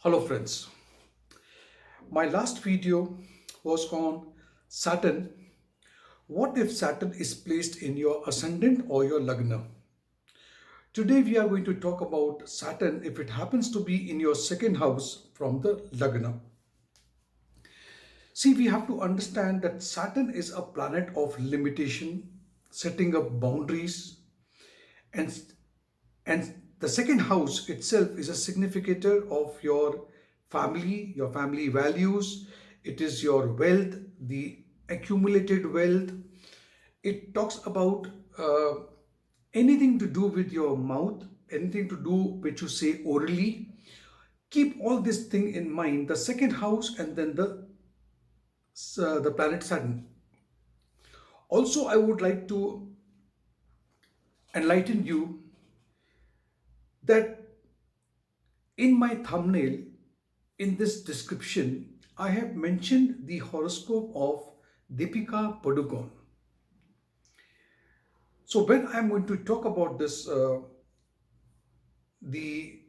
Hello friends, my last video was on Saturn. What if Saturn is placed in your ascendant or your Lagna? Today we are going to talk about Saturn if it happens to be in your second house from the Lagna. See, we have to understand that Saturn is a planet of limitation, setting up boundaries, and and the second house itself is a significator of your family values. It is your wealth, the accumulated wealth. It talks about uh, anything to do with your mouth, anything to do which you say orally. Keep all this thing in mind, the second house and then the planet Saturn. Also, I would like to enlighten you that in my thumbnail, in this description, I have mentioned the horoscope of Deepika Padukone. So when I'm going to talk about this, the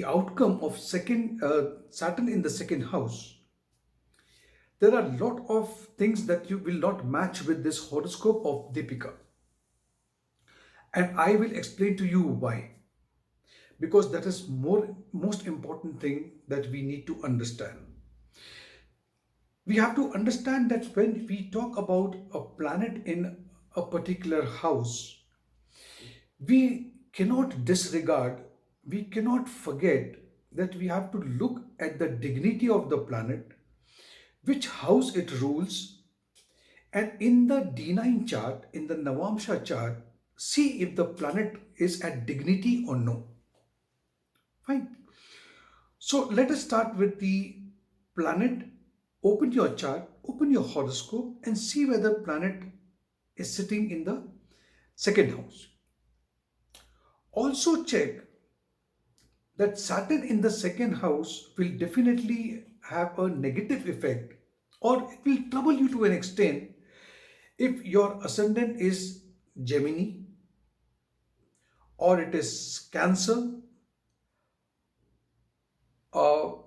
outcome of second Saturn in the second house, there are a lot of things that you will not match with this horoscope of Deepika, and I will explain to you why. Because that is most important thing that we need to understand. We have to understand that when we talk about a planet in a particular house, we cannot disregard, we cannot forget that we have to look at the dignity of the planet, which house it rules, and in the D9 chart, in the Navamsha chart, see if the planet is at dignity or no. Fine. So let us start with the planet. Open your chart, open your horoscope, and see whether planet is sitting in the second house. Also check that Saturn in the second house will definitely have a negative effect, or it will trouble you to an extent if your ascendant is Gemini, or it is Cancer,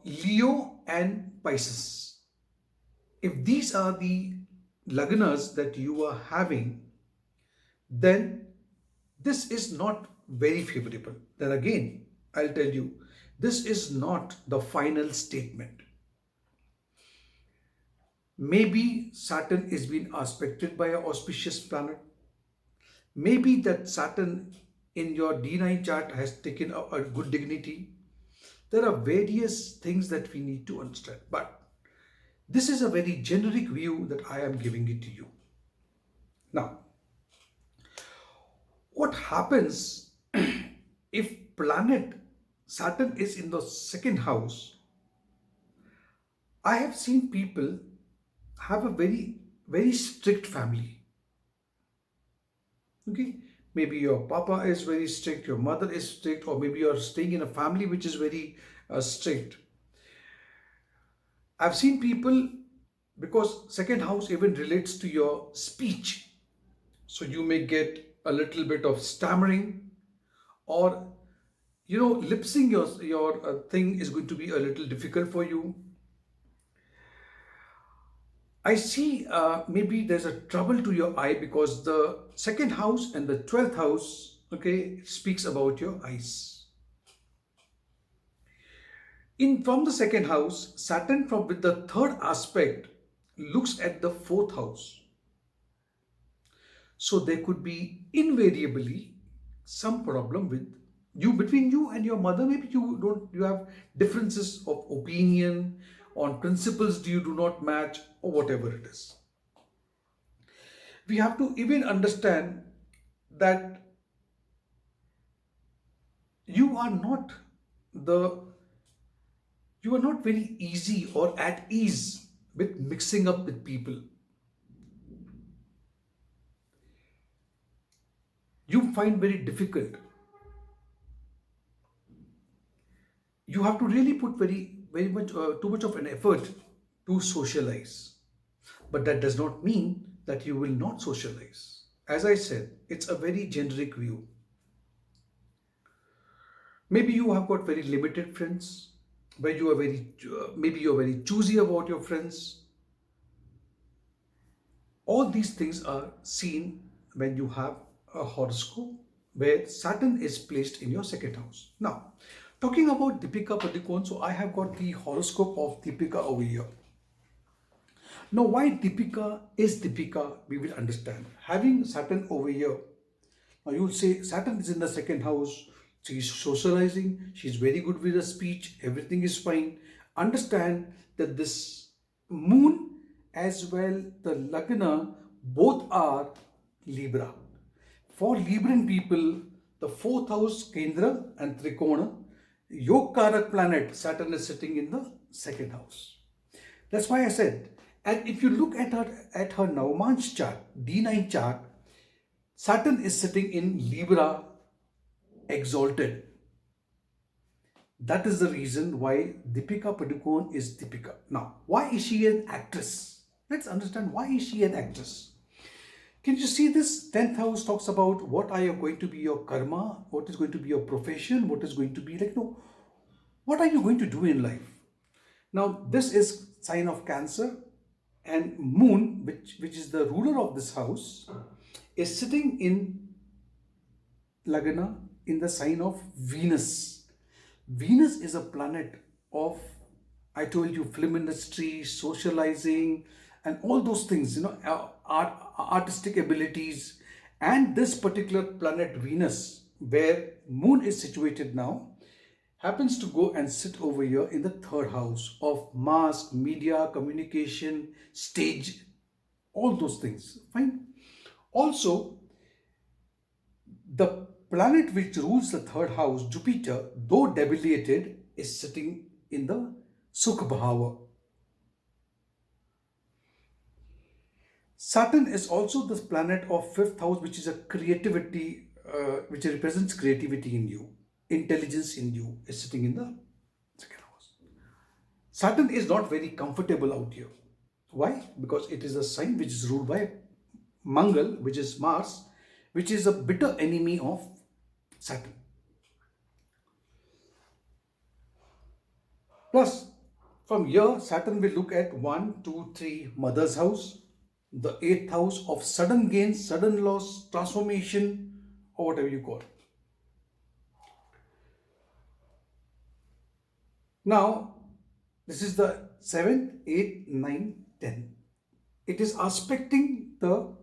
Leo and Pisces. If these are the lagnas that you are having, then this is not very favorable. Then again, I'll tell you, this is not the final statement. Maybe Saturn is being aspected by an auspicious planet. Maybe that Saturn in your D9 chart has taken a good dignity. There are various things that we need to understand, but this is a very generic view that I am giving it to you. Now, what happens if planet Saturn is in the second house? I have seen people have a very strict family. Okay, maybe your papa is very strict, your mother is strict, or maybe you're staying in a family which is very strict. I've seen people, because second house even relates to your speech, so you may get a little bit of stammering, or lip sync your thing is going to be a little difficult for you. I see maybe there's a trouble to your eye because the second house and the 12th house, okay, speaks about your eyes. In from the second house, Saturn from with the third aspect looks at the fourth house. So there could be invariably some problem with you, between you and your mother. Maybe you have differences of opinion on principles, you do not match, or whatever it is. We have to even understand that you are not the you are not very easy or at ease with mixing up with people. You find very difficult. You have to really put very much too much of an effort to socialize, but that does not mean that you will not socialize. As I said, it's a very generic view. Maybe you have got very limited friends, where you are maybe you're very choosy about your friends. All these things are seen when you have a horoscope where Saturn is placed in your second house. Now, talking about Deepika Padukone, so I have got the horoscope of Deepika over here. Now, why Deepika is Deepika, we will understand. Having Saturn over here, now you will say Saturn is in the second house. She is socializing. She is very good with her speech. Everything is fine. Understand that this moon as well the Lagna both are Libra. For Libran people, the fourth house Kendra and Trikona, Yogkarak planet Saturn is sitting in the second house. That's why I said, and if you look at her Navamansh chart, D9 chart, Saturn is sitting in Libra exalted. That is the reason why Deepika Padukone is Deepika. Now, why is she an actress? Let's understand why is she an actress. Can you see this? 10th house talks about what are you going to be your karma, what is going to be your profession, what is going to be like, no, what are you going to do in life? Now, this is sign of Cancer, and Moon, which is the ruler of this house, is sitting in Lagna in the sign of Venus. Venus is a planet of, I told you, film industry, socializing, and all those things, artistic abilities. And this particular planet Venus, where Moon is situated now, happens to go and sit over here in the third house of mass, media, communication, stage, all those things. Fine. Also, the planet which rules the third house, Jupiter, though debilitated, is sitting in the Sukha Bhava. Saturn is also the planet of fifth house, which is a creativity, which represents creativity in you, intelligence in you, is sitting in the second house. Saturn is not very comfortable out here. Why? Because it is a sign which is ruled by Mangal, which is Mars, which is a bitter enemy of Saturn. Plus, from here, Saturn will look at 1, 2, 3, mother's house, the 8th house of sudden gains, sudden loss, transformation, or whatever you call it. Now, this is the 7th, 8th, 9th, 10th. It is aspecting the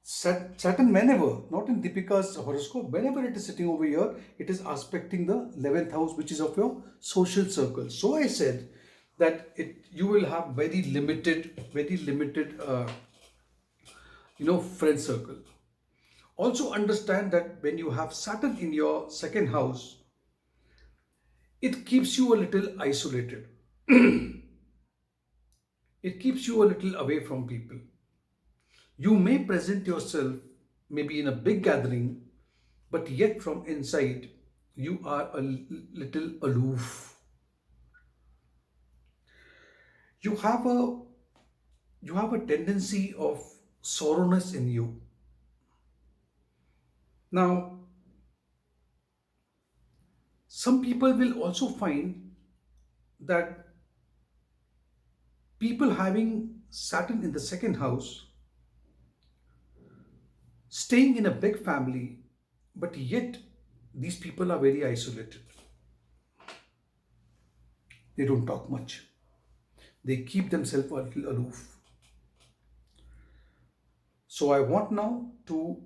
Saturn whenever, not in Deepika's horoscope, whenever it is sitting over here, it is aspecting the 11th house, which is of your social circle. So I said that you will have very limited friend circle. Also understand that when you have Saturn in your second house, it keeps you a little isolated. It keeps you a little away from people. You may present yourself maybe in a big gathering, but yet from inside, you are a little aloof. You have a tendency of sorrowness in you. Now, some people will also find that people having Saturn in the second house, staying in a big family, but yet these people are very isolated. They don't talk much. They keep themselves a little aloof. So I want now to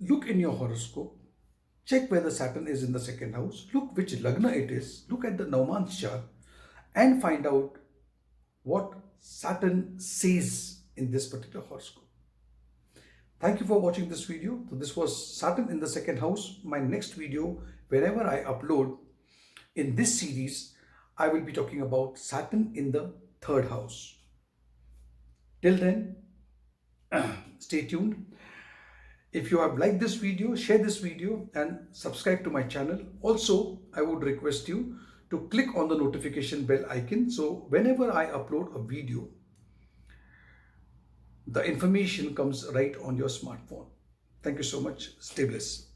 look in your horoscope, check whether Saturn is in the second house, look which Lagna it is, look at the Navamansh chart, and find out what Saturn says in this particular horoscope. Thank you for watching this video. So this was Saturn in the second house. My next video, whenever I upload in this series, I will be talking about Saturn in the third house. Till then, stay tuned. If you have liked this video, share this video and subscribe to my channel. Also, I would request you to click on the notification bell icon. So whenever I upload a video, the information comes right on your smartphone. Thank you so much. Stay blessed.